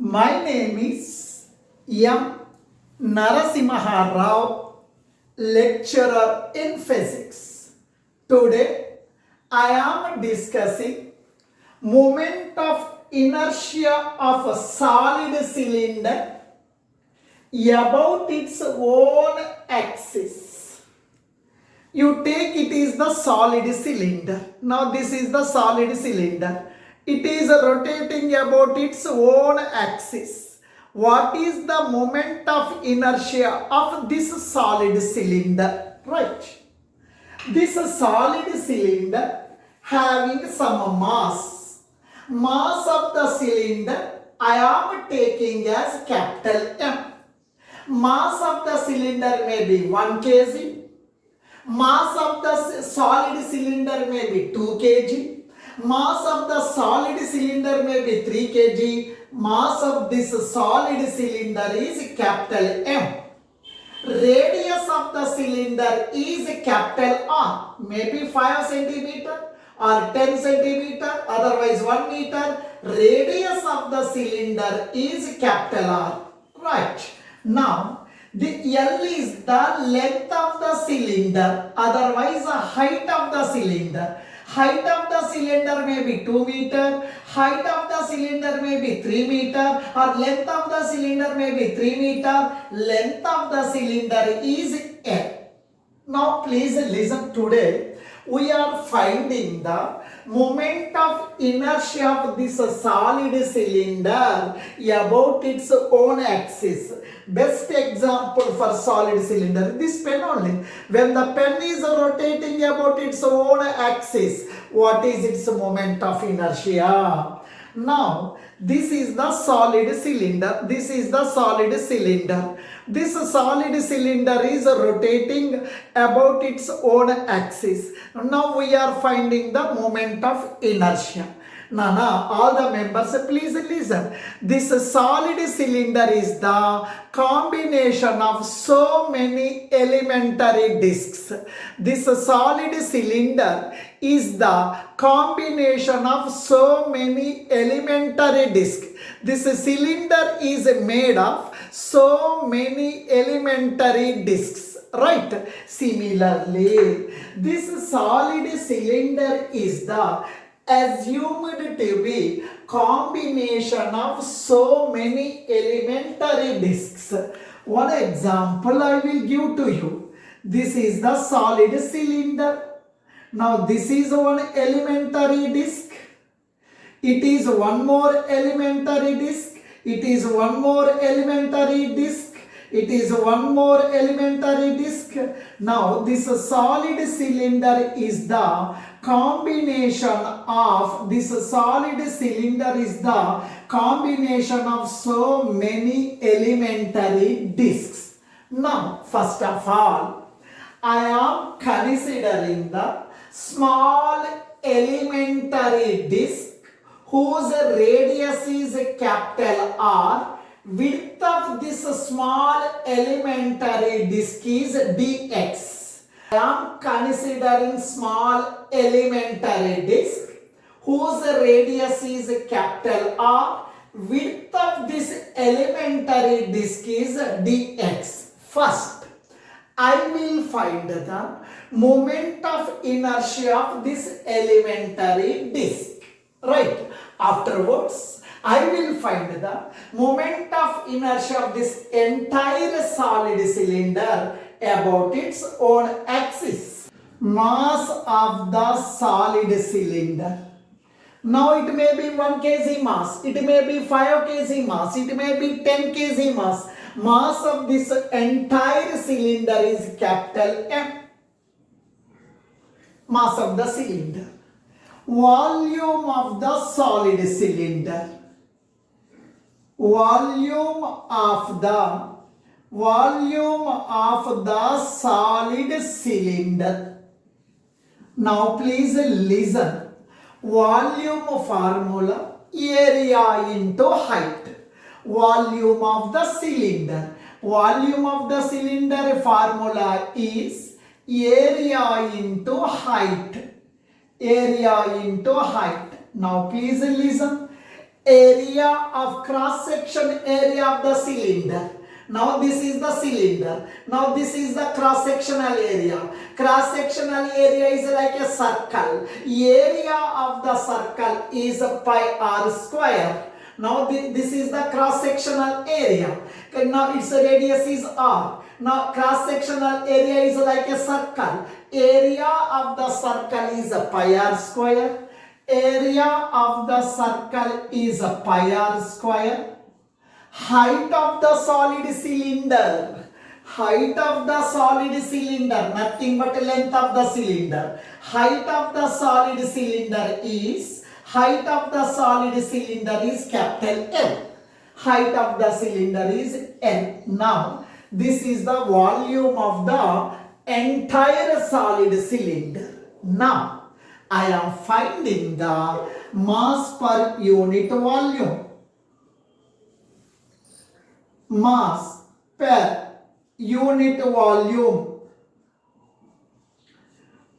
My name is M. Narasimharao, lecturer in physics. Today I am discussing moment of inertia of a solid cylinder about its own axis. You take it is the solid cylinder. Now this is the solid cylinder. It is rotating about its own axis. What is the moment of inertia of this solid cylinder? Right. This solid cylinder having some mass. Mass of the cylinder I am taking as capital M. Mass of the cylinder may be 1 kg. Mass of the solid cylinder may be 2 kg. Mass of the solid cylinder may be 3 kg. Mass of this solid cylinder is capital M. Radius of the cylinder is capital R. Maybe 5 centimeter or 10 centimeter, otherwise 1 meter. Radius of the cylinder is capital R. Right. Now, the L is the length of the cylinder, otherwise the height of the cylinder. Height of the cylinder may be 2 meter, height of the cylinder may be 3 meter, or length of the cylinder may be 3 meter. Length of the cylinder is L. Now please listen, today we are finding the moment of inertia of this solid cylinder about its own axis. Best example for solid cylinder, this pen only. When the pen is rotating about its own axis, what is its moment of inertia? Now, this is the solid cylinder. This is the solid cylinder. This solid cylinder is rotating about its own axis. Now we are finding the moment of inertia. Now, all the members, please listen. This solid cylinder is the combination of so many elementary disks. This solid cylinder is the combination of so many elementary disks. This cylinder is made of so many elementary disks. Right? Similarly, this solid cylinder is the assumed to be combination of so many elementary disks. One example I will give to you. This is the solid cylinder. Now this is one elementary disk. It is one more elementary disk. It is one more elementary disk. It is one more elementary disk. Now this solid cylinder is the combination of so many elementary disks. Now first of all, I am considering the small elementary disk whose radius is capital R. Width of this small elementary disk is dx. I am considering small elementary disk whose radius is capital R. Width of this elementary disk is dx. First, I will find the moment of inertia of this elementary disk. Right. Afterwards, I will find the moment of inertia of this entire solid cylinder about its own axis. Mass of the solid cylinder. Now it may be 1 kg mass, it may be 5 kg mass, it may be 10 kg mass. Mass of this entire cylinder is capital M. Mass of the cylinder. Volume of the solid cylinder. Volume of the solid cylinder. Now please listen. Volume formula, area into height. Volume of the cylinder. Volume of the cylinder formula is area into height. Area into height. Now please listen. area of cross-section area of the cylinder. Now this is the cylinder. Now this is the cross-sectional area. Cross-sectional area is like a circle. Area of the circle is pi r square. Now this is the cross-sectional area. Now its radius is r. Now cross-sectional area is like a circle. Area of the circle is pi r square. Area of the circle is pi r square. Height of the solid cylinder. Height of the solid cylinder, nothing but length of the cylinder. Height of the solid cylinder is capital L. Height of the cylinder is L. Now, this is the volume of the entire solid cylinder. Now, I am finding the mass per unit volume. Mass per unit volume.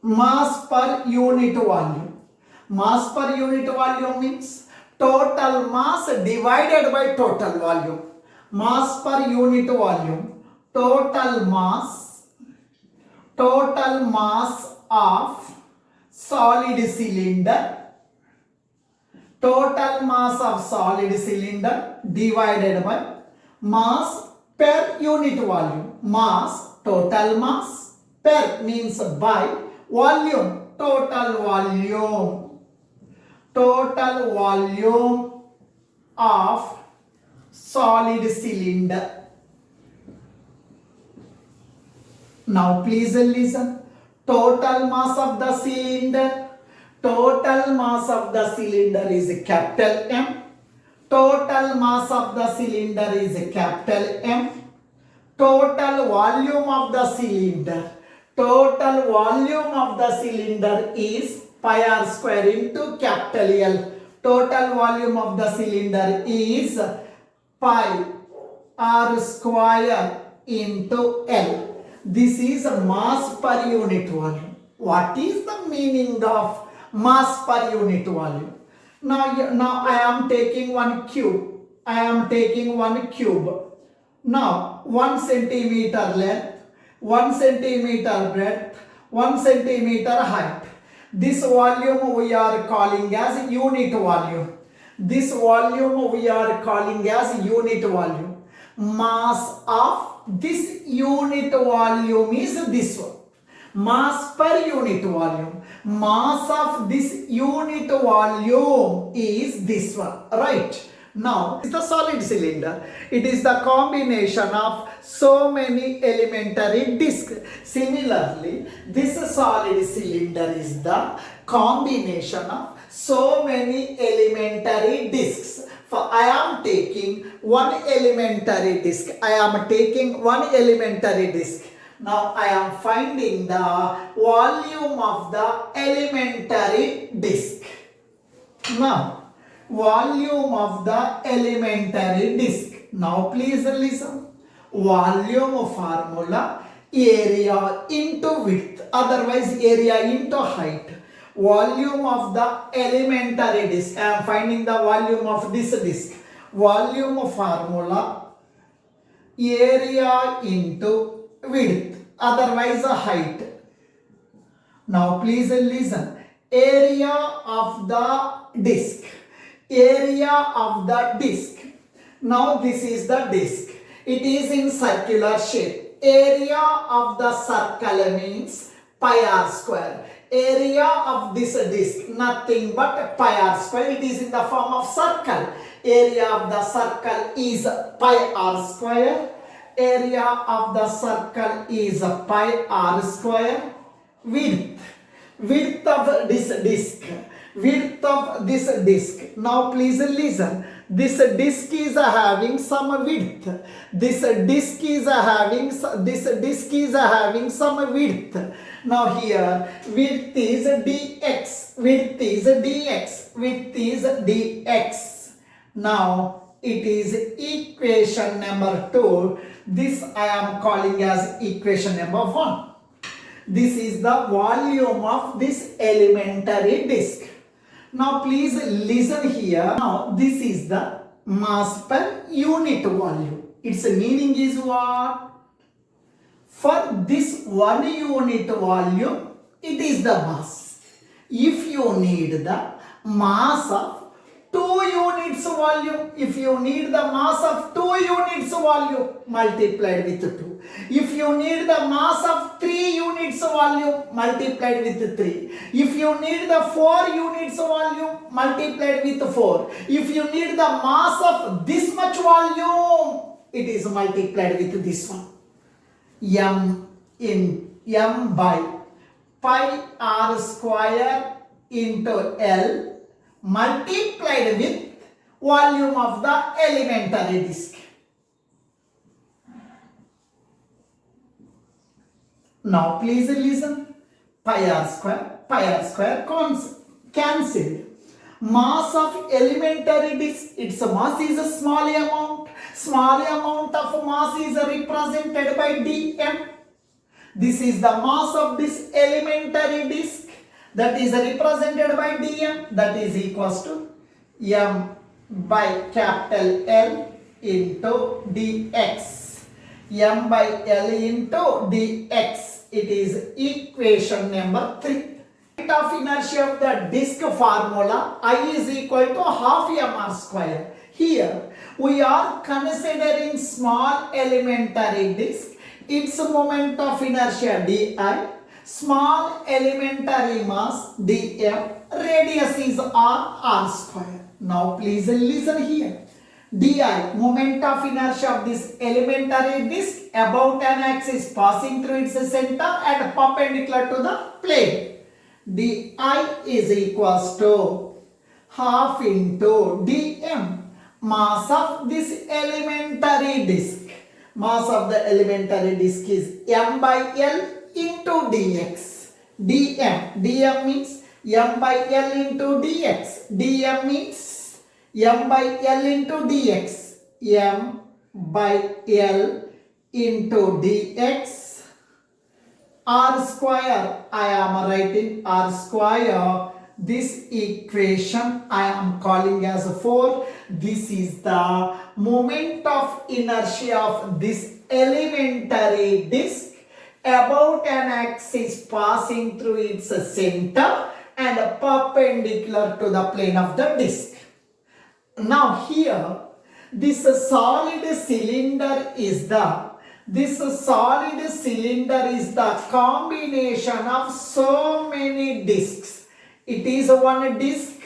Mass per unit volume. Mass per unit volume means total mass divided by total volume. Mass per unit volume. Total mass of solid cylinder. Total mass of solid cylinder divided by mass per unit volume. Mass, total mass, per means by, volume, total volume. Total volume of solid cylinder. Now please listen. Total mass of the cylinder. Total mass of the cylinder is capital M. Total mass of the cylinder is capital M. Total volume of the cylinder. Total volume of the cylinder is pi r square into capital L. Total volume of the cylinder is pi r square into L. This is mass per unit volume. What is the meaning of mass per unit volume? Now I am taking one cube. Now 1 centimeter length, 1 centimeter breadth, 1 centimeter height. This volume we are calling as unit volume. This volume we are calling as unit volume. Mass of this unit volume is this one. Mass per unit volume. Mass of this unit volume is this one, right? Now, it's the solid cylinder. It is the combination of so many elementary discs. Similarly, this solid cylinder is the combination of so many elementary discs. For I am taking one elementary disc. Now I am finding the volume of the elementary disc. Now, volume of the elementary disc. Now please listen. Volume formula, area into width, otherwise area into height. Volume of the elementary disc. I am finding the volume of this disc. Volume formula, area into width, otherwise a height. Now please listen. Area of the disc. Area of the disc. Now this is the disc. It is in circular shape. Area of the circle means pi r square. Area of this disc, nothing but pi r square. It is in the form of circle. Area of the circle is pi r square. Area of the circle is pi r square. Width of this disc. Width of this disc. Now please listen. This disc is having some width. This disc is having some width. Now here width is dx. Width is dx. Width is dx. Now it is equation number 2. This I am calling as equation number 1. This is the volume of this elementary disc. Now please listen here. Now this is the mass per unit volume. Its meaning is what? For this 1 unit volume, it is the mass. If you need the mass of 2 units volume, if you need the mass of 2 units volume multiplied with 2. If you need the mass of 3 units volume multiplied with 3. If you need the 4 units volume multiplied with 4. If you need the mass of this much volume, it is multiplied with this one. M by pi r square into L multiplied with volume of the elementary disk. Now please listen. Pi r square cancelled. Mass of elementary disk, its mass is a small amount. Small amount of mass is represented by dm. This is the mass of this elementary disk, that is represented by dm, that is equals to m by capital L into dx. M by L into dx. It is equation number 3. Rate of inertia of the disk formula, I is equal to half mr square. Here we are considering small elementary disk. Its moment of inertia di, small elementary mass dm, radius is r square. Now please listen here. Di, moment of inertia of this elementary disk about an axis passing through its center and perpendicular to the plane. Di is equals to half into dm, mass of this elementary disk. Mass of the elementary disk is m by L into dx. dm means m by L into dx. dm means m by L into dx. m by L into dx. R square, I am writing R square. This equation I am calling as 4. This is the moment of inertia of this elementary disk about an axis passing through its center and perpendicular to the plane of the disk. Now here, this solid cylinder is the combination of so many disks. It is one disk,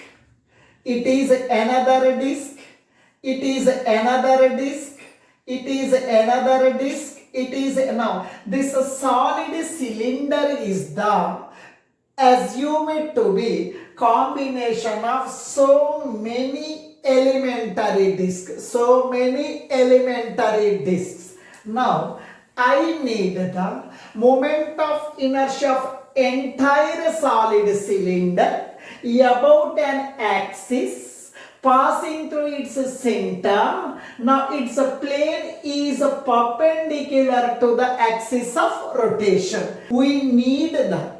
it is another disk, it is another disk, it is another disk, it is now this solid cylinder is the assumed to be combination of so many elementary disks, Now I need the moment of inertia of entire solid cylinder about an axis passing through its center. Now its plane is perpendicular to the axis of rotation. We need the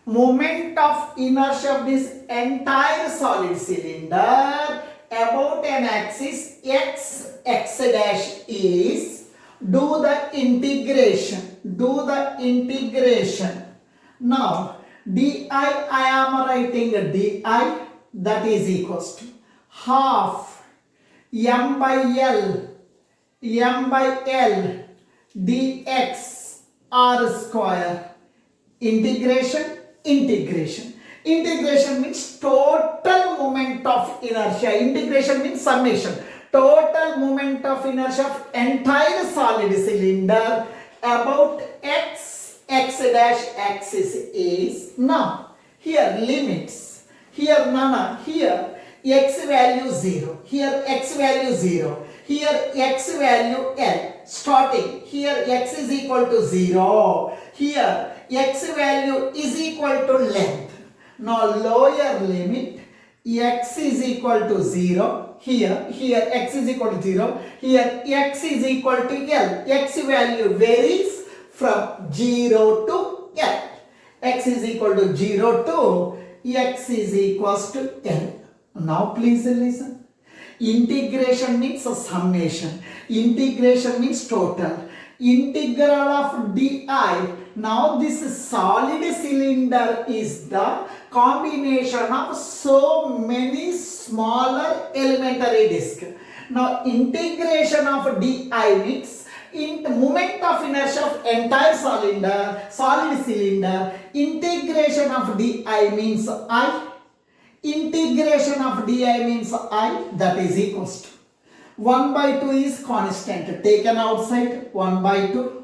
moment of inertia of this entire solid cylinder about an axis x dash is, do the integration. Now di, I am writing di, that is equals to half m by L dx r square. Integration means total moment of inertia. Integration means summation. Total moment of inertia of entire solid cylinder about x dash axis is, now here limits, here nana, here x value 0, here x value 0, here x value L, starting here x is equal to 0, here x value is equal to length. Now lower limit, x is equal to 0, here x is equal to 0, here x is equal to L. X value varies from 0 to L. X is equal to 0 to x is equals to L. Now please listen. Integration means a summation. Integration means total. Integral of di. Now this solid cylinder is the combination of so many smaller elementary disks. Now integration of di means in the moment of inertia of entire solid cylinder. Integration of di means I. Integration of di means I, that is equals to 1 by 2 is constant taken outside, 1 by 2.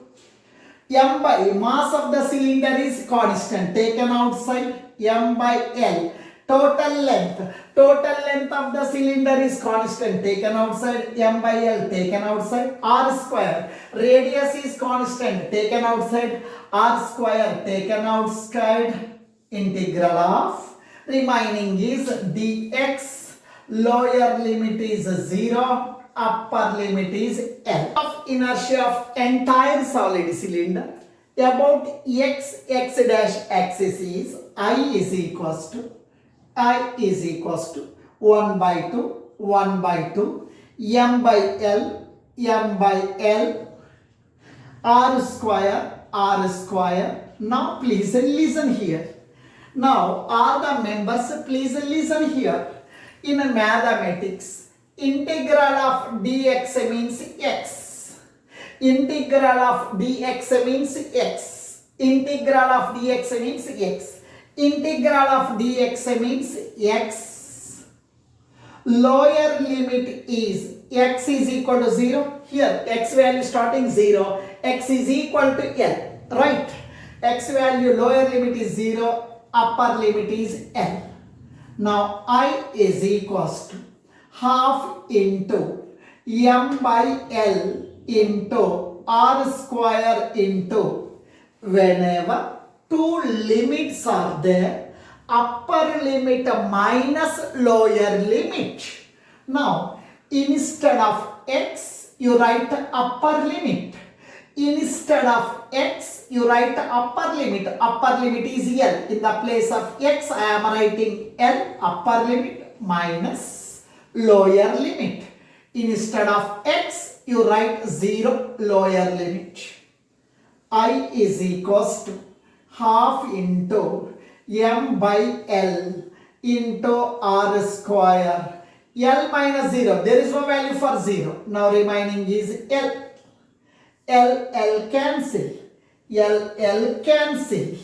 M by mass of the cylinder is constant taken outside, M by L. Total length of the cylinder is constant taken outside, M by L taken outside. R square, radius is constant taken outside, R square taken outside. Integral of remaining is dx, lower limit is 0, upper limit is L. Of inertia of entire solid cylinder about x dash axis is I is equals to 1 by 2 m by L r square. Now please listen here. Now, all the members, please listen here. In mathematics, integral of dx means x. Integral of dx means x. Integral of dx means x. Integral of dx means x. Lower limit is x is equal to 0. Here, x value starting 0. X is equal to L. Right? X value lower limit is 0. Upper limit is L. Now I is equals to half into m by L into r square into, whenever two limits are there, upper limit minus lower limit. Now instead of x you write upper limit. Instead of x, you write upper limit. Upper limit is L. In the place of x, I am writing L, upper limit minus lower limit. Instead of x, you write 0, lower limit. I is equals to half into m by L into r square. L minus 0. There is no value for 0. Now remaining is L. L cancel. L cancel.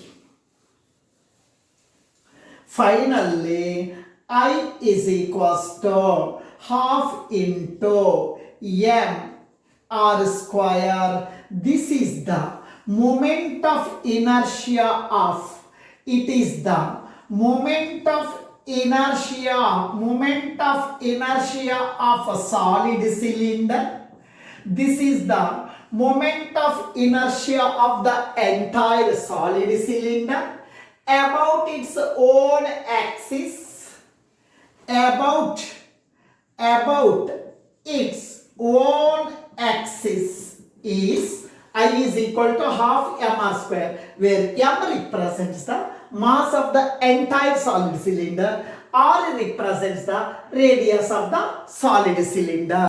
Finally, I is equals to half into m r square. This is the moment of inertia of. It is the moment of inertia of a solid cylinder. This is the moment of inertia of the entire solid cylinder about its own axis, about its own axis is I is equal to half m square, where m represents the mass of the entire solid cylinder, r represents the radius of the solid cylinder.